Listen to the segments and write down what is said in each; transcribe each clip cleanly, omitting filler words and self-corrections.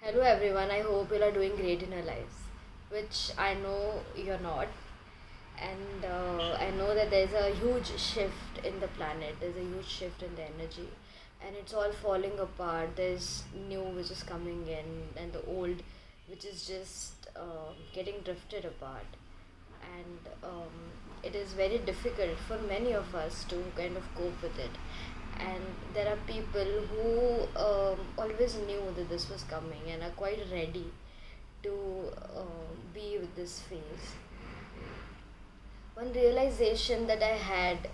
Hello everyone, I hope you are doing great in your lives, which I know you're not. And I know that there's a huge shift in the planet, there's a huge shift in the energy, and it's all falling apart. There's new which is coming in, and the old which is just getting drifted apart. And it is very difficult for many of us to kind of cope with it. And there are people who always knew that this was coming and are quite ready to be with this phase. One realization that I had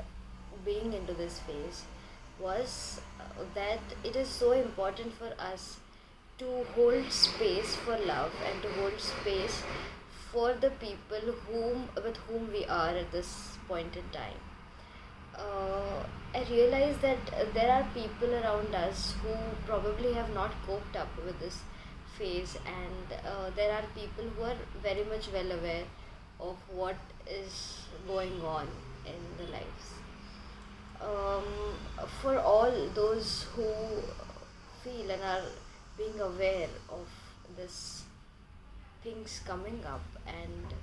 being into this phase was that it is so important for us to hold space for love and to hold space for the people with whom we are at this point in time. I realize that there are people around us who probably have not coped up with this phase, and there are people who are very much well aware of what is going on in their lives. For all those who feel and are being aware of this things coming up and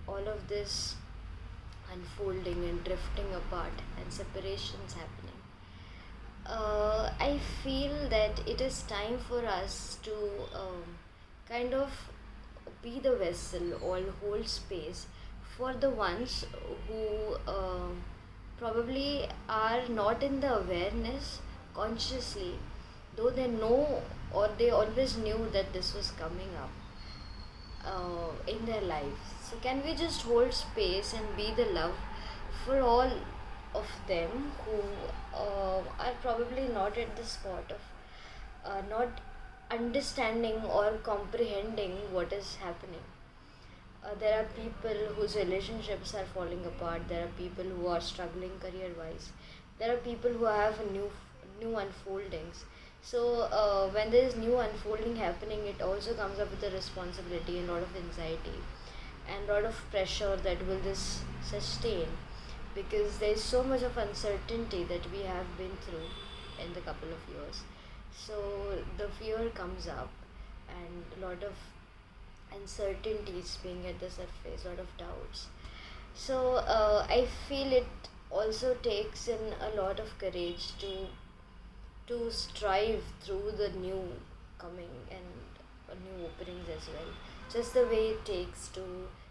all of this unfolding and drifting apart and separations happening. I feel that it is time for us to kind of be the vessel or hold space for the ones who probably are not in the awareness consciously, though they know or they always knew that this was coming up in their lives. So, can we just hold space and be the love for all of them who are probably not at the spot of not understanding or comprehending what is happening? There are people whose relationships are falling apart. There are people who are struggling career wise. There are people who have new unfoldings. So when there is new unfolding happening, it also comes up with a responsibility and a lot of anxiety and a lot of pressure that will this sustain, because there is so much of uncertainty that we have been through in the couple of years. So the fear comes up and a lot of uncertainties being at the surface, a lot of doubts. So I feel it also takes in a lot of courage to strive through the new coming and new openings as well. Just the way it takes to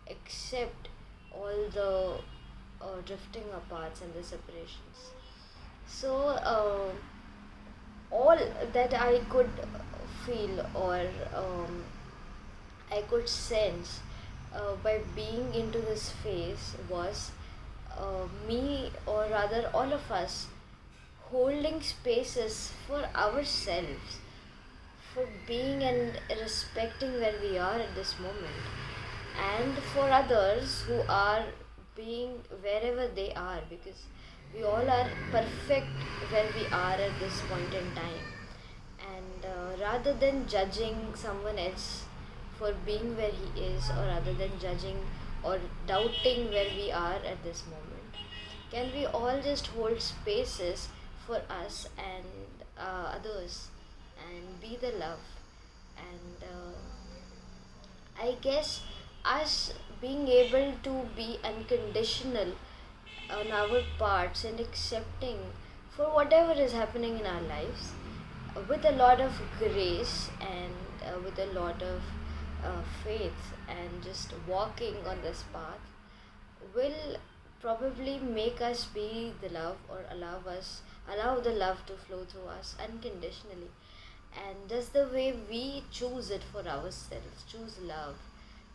accept all the drifting aparts and the separations. So all that I could feel or I could sense by being into this phase was me, or rather all of us, holding spaces for ourselves, for being and respecting where we are at this moment, and for others who are being wherever they are, because we all are perfect where we are at this point in time. And rather than judging someone else for being where he is, or rather than judging or doubting where we are at this moment, can we all just hold spaces for us and others and be the love? And I guess us being able to be unconditional on our parts and accepting for whatever is happening in our lives with a lot of grace and with a lot of faith, and just walking on this path will probably make us be the love, or allow the love to flow through us unconditionally. And just the way we choose it for ourselves, choose love,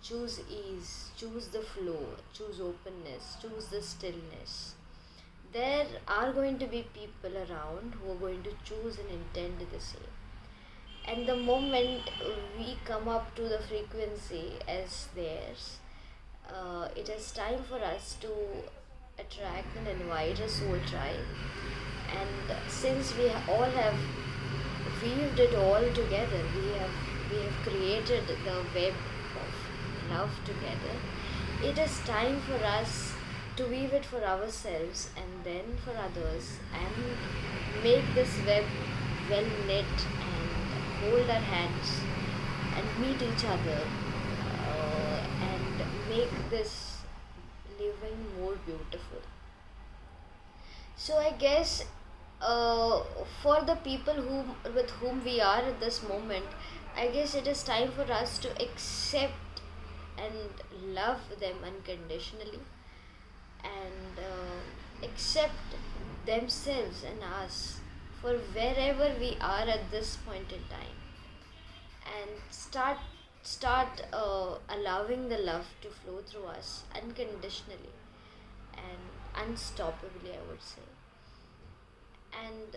choose ease, choose the flow, choose openness, choose the stillness, there are going to be people around who are going to choose and intend the same. And the moment we come up to the frequency as theirs, it is time for us to attract and invite a soul tribe. And since we all have weaved it all together, we have created the web of love together. It is time for us to weave it for ourselves and then for others, and make this web well knit and hold our hands meet each other and make this living more beautiful. So I guess uh, for the people with whom we are at this moment, I guess it is time for us to accept and love them unconditionally, and accept themselves and us for wherever we are at this point in time, and start allowing the love to flow through us unconditionally and unstoppably, I would say. And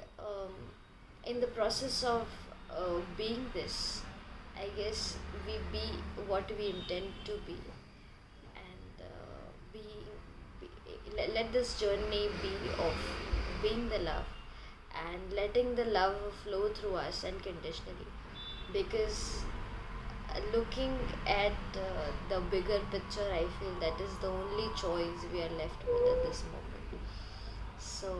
in the process of being this, I guess we be what we intend to be, and let this journey be of being the love and letting the love flow through us unconditionally, because looking at the bigger picture, I feel that is the only choice we are left with at this moment. So,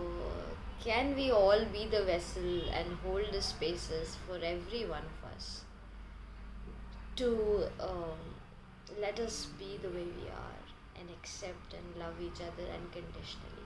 can we all be the vessel and hold the spaces for every one of us to let us be the way we are and accept and love each other unconditionally?